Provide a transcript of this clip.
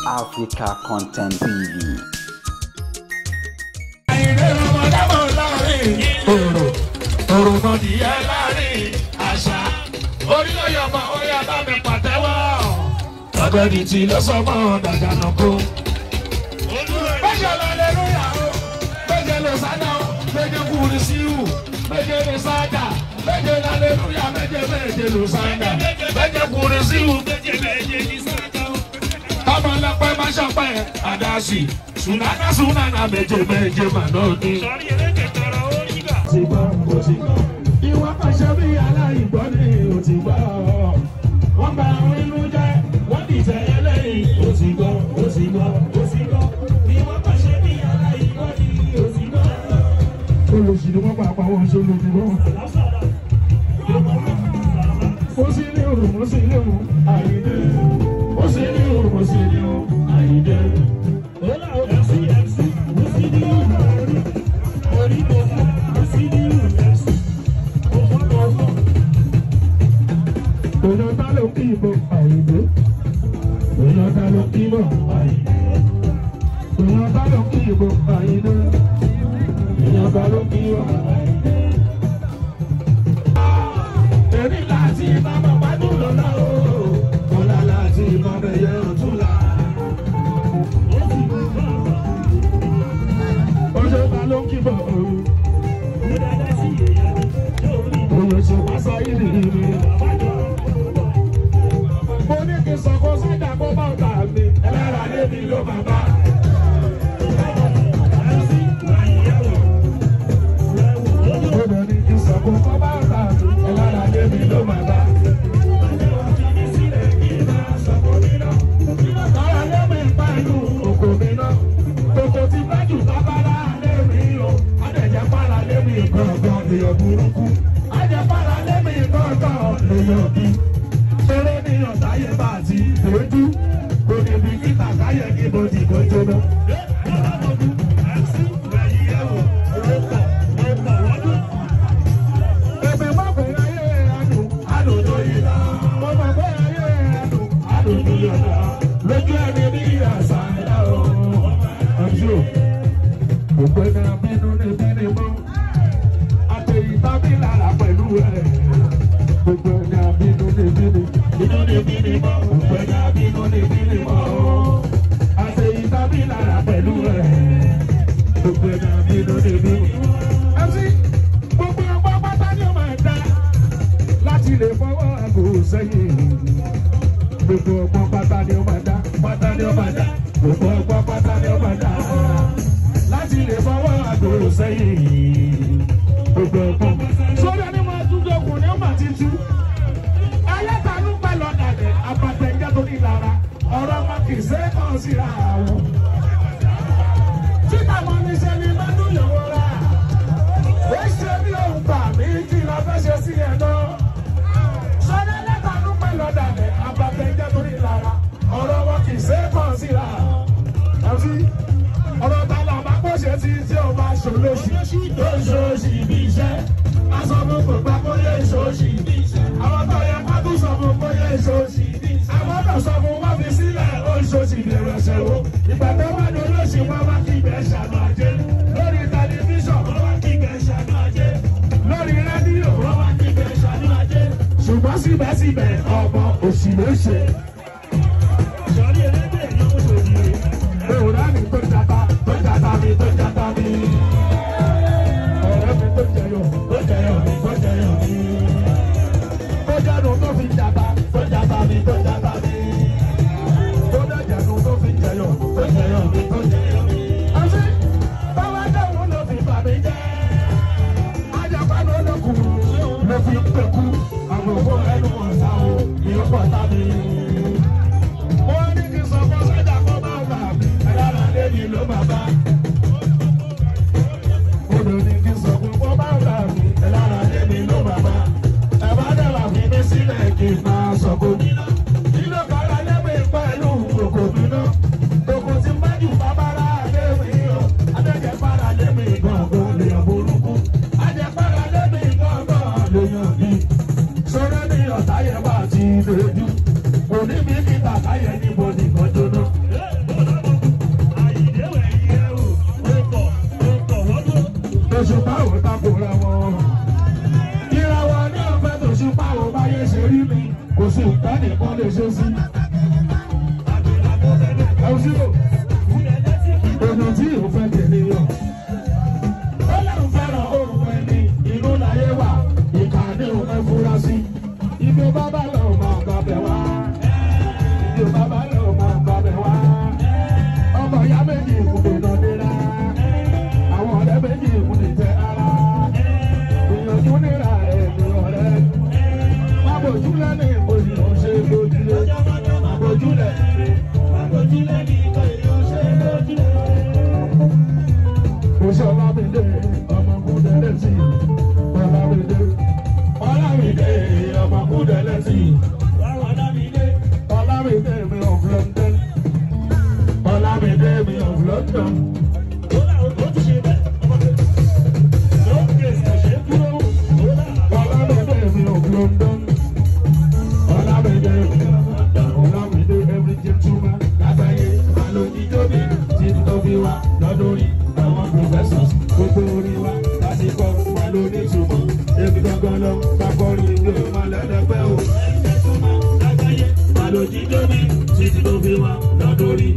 Africa Content TV. Òròmọdìyẹ láàrin àṣà orílẹ̀-èdè oyè abámi pàtẹ́wọ́ ọ̀gbẹ́ni tí ló sọ mọ́ dàgbàna kó. Méje lálẹ́lúyà o, méje lè sádà o, méje kúrú síwù, méje lè sádà, méje lálẹ́lúyà, méje lè sádà, méje kúrú síwù, méje lè sádà. Ọmọ ọlọ́pẹ́ máa ṣọpẹ́ àdáṣì, sunana méje màná ní. Ìwà pàṣẹ bí aláìgbọ́ ni ó ti gbọ́. Wọ́n bá inú jẹ́, wọ́n dìtẹ̀ ẹlẹ́yìn. Ó ti gbọ́. Ìwà pàṣẹ bí aláìgbọ́ ni ó ti gbọ́. Olùsìn ni wọ́n pa àpá wọn sólù ní wọ́n. Ó sì ní òrùn, àyídé. Ó sì ní òrùn, àyídé. Síbẹ̀síbẹ̀ ọmọ òsì ló ṣe. Òwúrọ̀ mi tó jata mi. Ọ̀rẹ́ mi tó jẹyọ̀ mi. Tó jẹ́nu tó fi jata mi. Tó dẹ̀jẹ̀nu tó fi jẹyọ̀ mi. Àṣé báwa dẹ̀wọ̀n ló fi bà mí jẹ́. Ajapa ló lókun ló fi pẹ̀kú. Àgbòkó ẹnu ọ̀sán o, ìyókù ọ̀tá mi. London. Olamide mi of London. Olamide mi of London. Olamide every gentleman lágbàáyé alójíjóbi tí tóbi wá lọ́dúnrí àwọn professors gbogbo orí wa láti kọ́ wà lóní ìtumọ̀ èmi gangan lọ bá kọrin ìwé ọmọ lẹ́dẹ̀gbẹ́ o. Lágbàáyé alójíjóbi tí tóbi wá lọ́dúnrí.